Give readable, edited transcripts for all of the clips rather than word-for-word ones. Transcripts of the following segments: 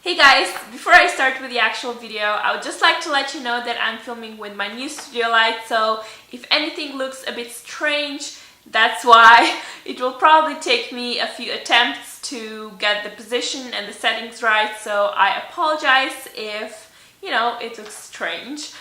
Hey guys, before I start with the actual video, I would just like to let you know that I'm filming with my new studio light, so if anything looks a bit strange, that's why. It will probably take me a few attempts to get the position and the settings right, so I apologize if, it looks strange.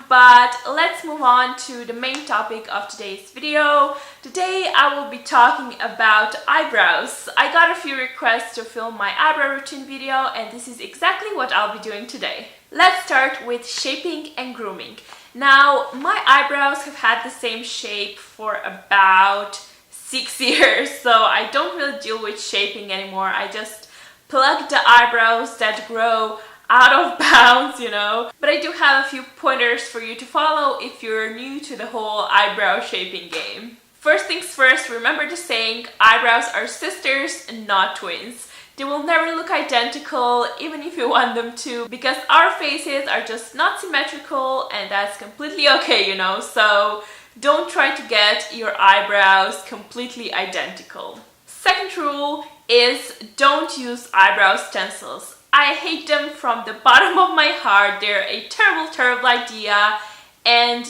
But let's move on to the main topic of today's video. Today I will be talking about eyebrows. I got a few requests to film my eyebrow routine video, and this is exactly what I'll be doing today. Let's start with shaping and grooming. Now, my eyebrows have had the same shape for about 6 years, so I don't really deal with shaping anymore. I just plug the eyebrows that grow out of bounds, But I do have a few pointers for you to follow if you're new to the whole eyebrow shaping game. First things first, remember the saying, eyebrows are sisters and not twins. They will never look identical, even if you want them to, because our faces are just not symmetrical, and that's completely okay, So don't try to get your eyebrows completely identical. Second rule is don't use eyebrow stencils. I hate them from the bottom of my heart. They're a terrible, terrible idea. And,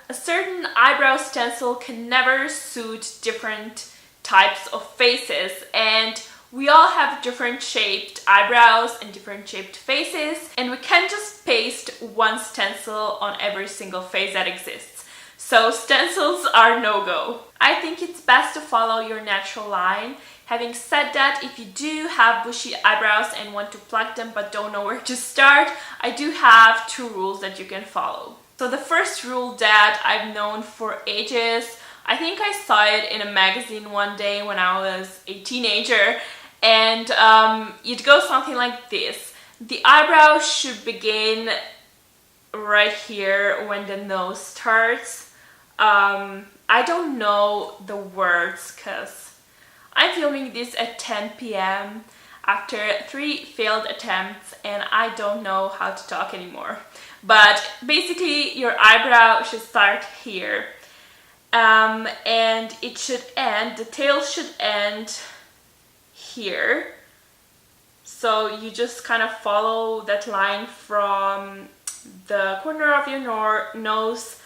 a certain eyebrow stencil can never suit different types of faces. And we all have different shaped eyebrows and different shaped faces. And we can't just paste one stencil on every single face that exists. So stencils are no-go. I think it's best to follow your natural line. Having said that, if you do have bushy eyebrows and want to pluck them but don't know where to start, I do have 2 rules that you can follow. So the first rule that I've known for ages, I think I saw it in a magazine one day when I was a teenager, and it goes something like this. The eyebrow should begin right here when the nose starts. I don't know the words because I'm filming this at 10 p.m. after 3 failed attempts, and I don't know how to talk anymore. But basically your eyebrow should start here, and it should end, the tail should end here. So you just kind of follow that line from the corner of your nose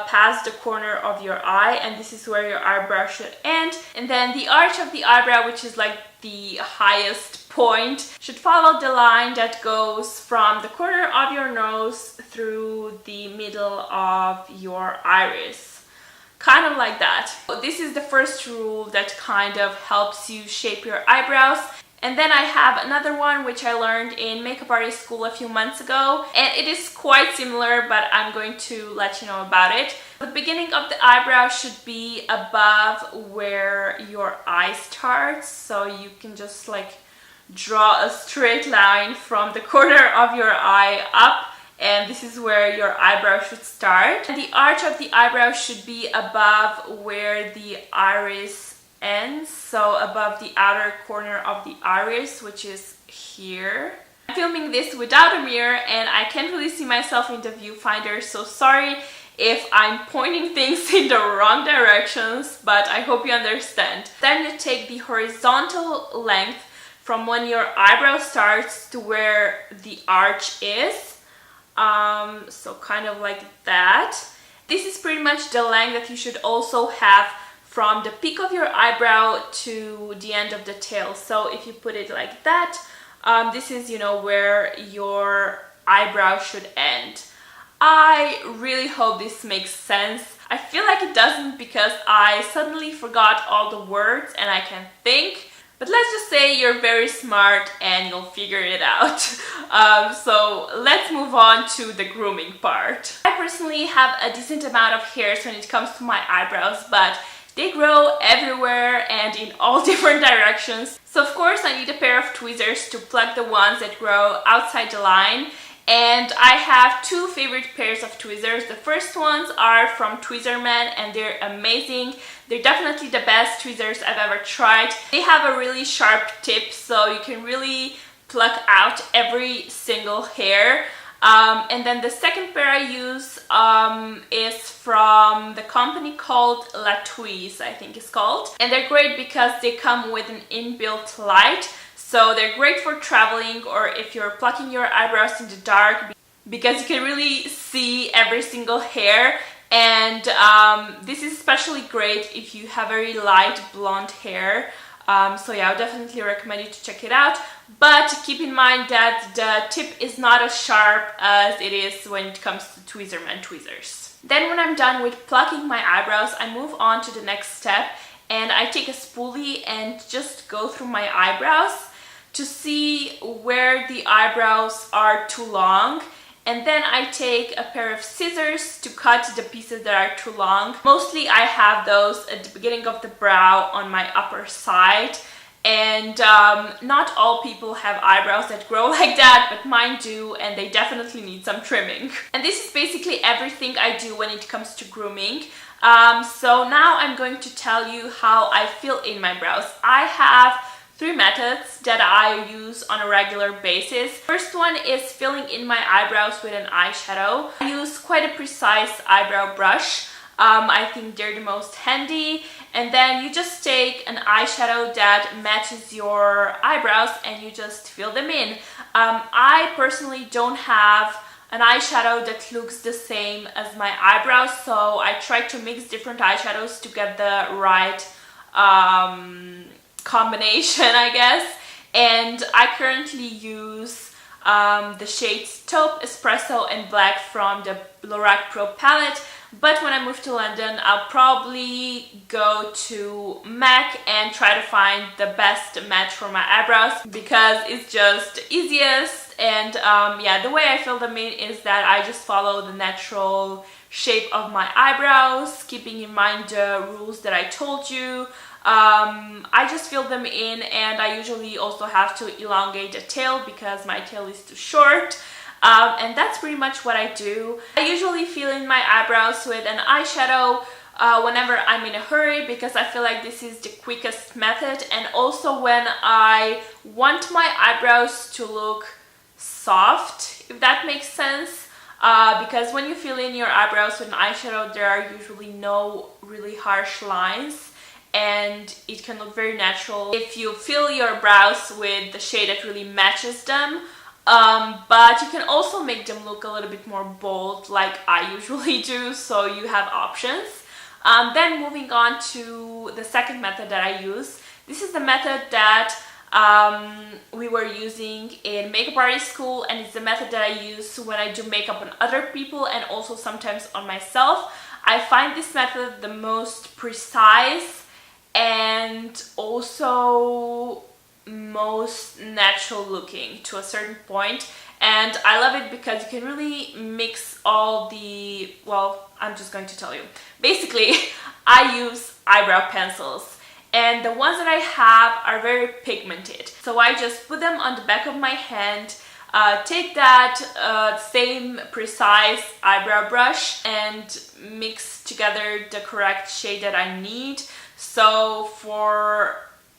past the corner of your eye, and this is where your eyebrow should end. And then the arch of the eyebrow, which is like the highest point, should follow the line that goes from the corner of your nose through the middle of your iris. Kind of like that. This is the first rule that kind of helps you shape your eyebrows. And then I have another one which I learned in makeup artist school a few months ago, and it is quite similar, but I'm going to let you know about it. The beginning of the eyebrow should be above where your eye starts, so you can just draw a straight line from the corner of your eye up, and this is where your eyebrow should start. And the arch of the eyebrow should be above where the iris ends, so above the outer corner of the iris, which is here. I'm filming this without a mirror and I can't really see myself in the viewfinder, so sorry if I'm pointing things in the wrong directions, but I hope you understand. Then you take the horizontal length from when your eyebrow starts to where the arch is, so kind of like that. This is pretty much the length that you should also have from the peak of your eyebrow to the end of the tail. So if you put it like that, this is, where your eyebrow should end. I really hope this makes sense. I feel like it doesn't because I suddenly forgot all the words and I can't think. But let's just say you're very smart and you'll figure it out. So let's move on to the grooming part. I personally have a decent amount of hairs when it comes to my eyebrows, but they grow everywhere and in all different directions. So of course I need a pair of tweezers to pluck the ones that grow outside the line. And I have 2 favorite pairs of tweezers. The first ones are from Tweezerman and they're amazing. They're definitely the best tweezers I've ever tried. They have a really sharp tip, so you can really pluck out every single hair. And then the second pair I use is from the company called La Tweeze, I think it's called. And they're great because they come with an inbuilt light. So they're great for traveling or if you're plucking your eyebrows in the dark, because you can really see every single hair. And this is especially great if you have very light blonde hair. So yeah, I would definitely recommend you to check it out. But keep in mind that the tip is not as sharp as it is when it comes to Tweezerman tweezers. Then when I'm done with plucking my eyebrows, I move on to the next step and I take a spoolie and just go through my eyebrows to see where the eyebrows are too long. And then I take a pair of scissors to cut the pieces that are too long. Mostly I have those at the beginning of the brow on my upper side. And not all people have eyebrows that grow like that, but mine do, and they definitely need some trimming. And this is basically everything I do when it comes to grooming. So now I'm going to tell you how I fill in my brows. I have 3 methods that I use on a regular basis. First one is filling in my eyebrows with an eyeshadow. I use quite a precise eyebrow brush. I think they're the most handy. And then you just take an eyeshadow that matches your eyebrows and you just fill them in. I personally don't have an eyeshadow that looks the same as my eyebrows, so I try to mix different eyeshadows to get the right combination, I guess. And I currently use the shades Taupe, Espresso and Black from the Lorac Pro palette. But when I move to London, I'll probably go to MAC and try to find the best match for my eyebrows because it's just easiest. And yeah, the way I fill them in is that I just follow the natural shape of my eyebrows, keeping in mind the rules that I told you. I just fill them in, and I usually also have to elongate the tail because my tail is too short. And that's pretty much what I do. I usually fill in my eyebrows with an eyeshadow whenever I'm in a hurry because I feel like this is the quickest method, and also when I want my eyebrows to look soft, if that makes sense. Because when you fill in your eyebrows with an eyeshadow, there are usually no really harsh lines and it can look very natural if you fill your brows with the shade that really matches them. But you can also make them look a little bit more bold like I usually do, so you have options. Then moving on to the second method that I use. This is the method that we were using in makeup artist school, and it's the method that I use when I do makeup on other people and also sometimes on myself. I find this method the most precise and also most natural looking to a certain point, and I love it because you can really mix all the, well, I'm just going to tell you. Basically, I use eyebrow pencils, and the ones that I have are very pigmented, so I just put them on the back of my hand, take that same precise eyebrow brush and mix together the correct shade that I need. So for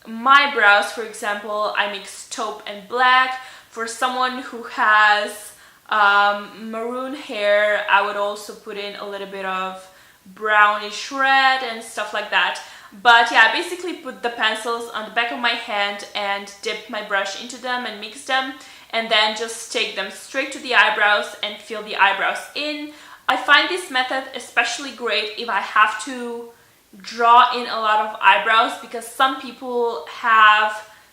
my brows, for example, I mix Taupe and Black. For someone who has maroon hair, I would also put in a little bit of brownish red and stuff like that. But yeah, I basically put the pencils on the back of my hand and dip my brush into them and mix them, and then just take them straight to the eyebrows and fill the eyebrows in. I find this method especially great if I have to draw in a lot of eyebrows, because some people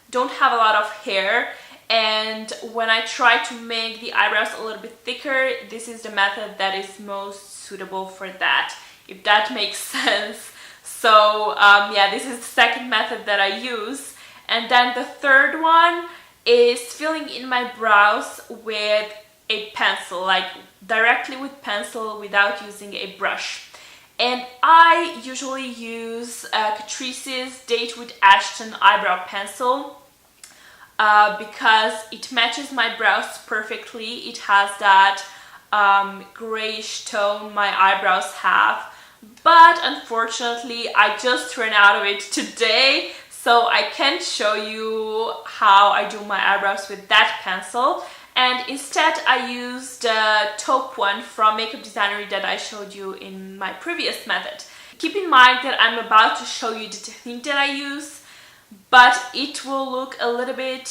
don't have a lot of hair, and when I try to make the eyebrows a little bit thicker, this is the method that is most suitable for that, if that makes sense. So yeah, this is the second method that I use. And then the third one is filling in my brows with a pencil, like directly with pencil without using a brush. And I usually use Catrice's Date with Ashton eyebrow pencil because it matches my brows perfectly. It has that grayish tone my eyebrows have, but unfortunately I just ran out of it today, so I can't show you how I do my eyebrows with that pencil. And instead I used the Taupe one from Makeup Designery that I showed you in my previous method. Keep in mind that I'm about to show you the technique that I use, but it will look a little bit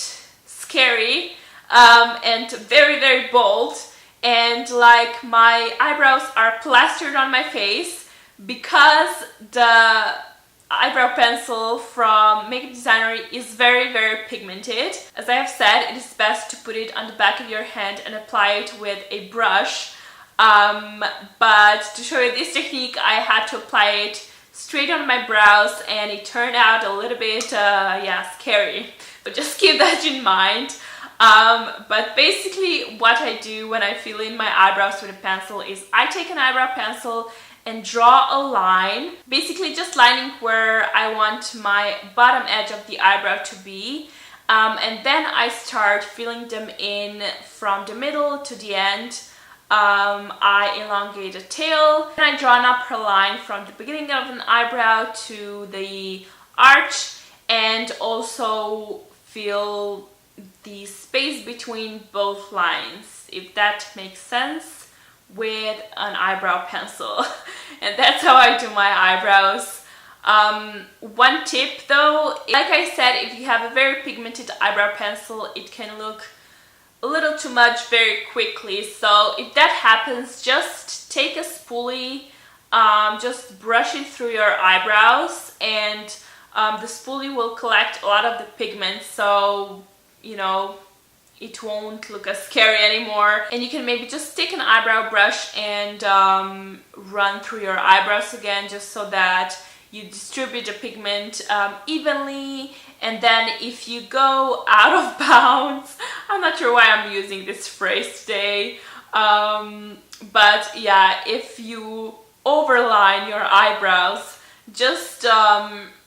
scary and very, very bold. And like my eyebrows are plastered on my face because the eyebrow pencil from Makeup Designer is very, very pigmented. As I have said, it is best to put it on the back of your hand and apply it with a brush. But to show you this technique, I had to apply it straight on my brows, and it turned out a little bit, yeah, scary. But just keep that in mind. But basically what I do when I fill in my eyebrows with a pencil is I take an eyebrow pencil and draw a line, basically just lining where I want my bottom edge of the eyebrow to be, and then I start filling them in from the middle to the end. I elongate a tail, and I draw an upper line from the beginning of an eyebrow to the arch, and also fill the space between both lines, if that makes sense, with an eyebrow pencil. And that's how I do my eyebrows. One tip though, like I said, if you have a very pigmented eyebrow pencil, it can look a little too much very quickly. So if that happens, just take a spoolie, just brush it through your eyebrows, and the spoolie will collect a lot of the pigment, so you know, it won't look as scary anymore. And you can maybe just take an eyebrow brush and run through your eyebrows again, just so that you distribute the pigment evenly. And then if you go out of bounds, I'm not sure why I'm using this phrase today, but yeah, if you overline your eyebrows, just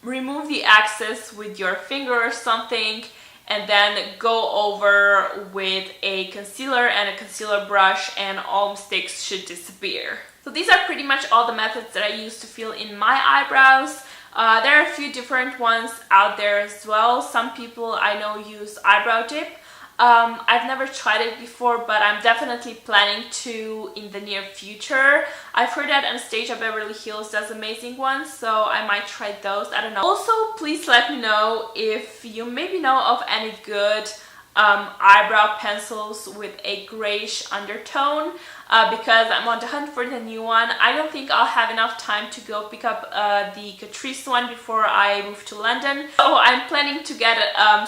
remove the excess with your finger or something, and then go over with a concealer and a concealer brush, and all mistakes should disappear. So these are pretty much all the methods that I use to fill in my eyebrows. There are a few different ones out there as well. Some people I know use eyebrow dip. I've never tried it before, but I'm definitely planning to in the near future. I've heard that Anastasia Beverly Hills does amazing ones, so I might try those. I don't know. Also, please let me know if you maybe know of any good eyebrow pencils with a grayish undertone, because I'm on the hunt for the new one. I don't think I'll have enough time to go pick up the Catrice one before I move to London. So I'm planning to get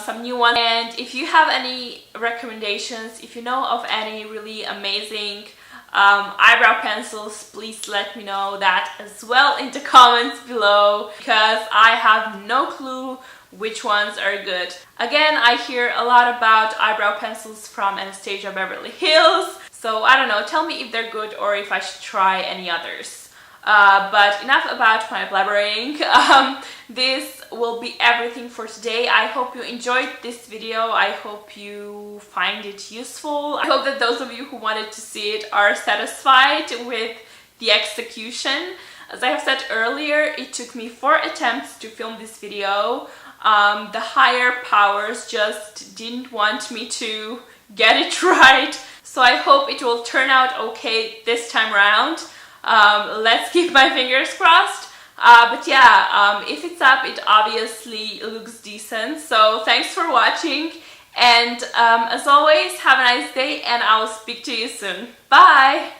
some new ones. And if you have any recommendations, if you know of any really amazing eyebrow pencils, please let me know that as well in the comments below, because I have no clue which ones are good. Again, I hear a lot about eyebrow pencils from Anastasia Beverly Hills, so I don't know, tell me if they're good or if I should try any others. But enough about my blabbering. This will be everything for today. I hope you enjoyed this video. I hope you find it useful. I hope that those of you who wanted to see it are satisfied with the execution. As I have said earlier, it took me 4 attempts to film this video. The higher powers just didn't want me to get it right, so I hope it will turn out okay this time around. Let's keep my fingers crossed. But yeah, if it's up, it obviously looks decent. So thanks for watching, and as always, have a nice day, and I will speak to you soon. Bye!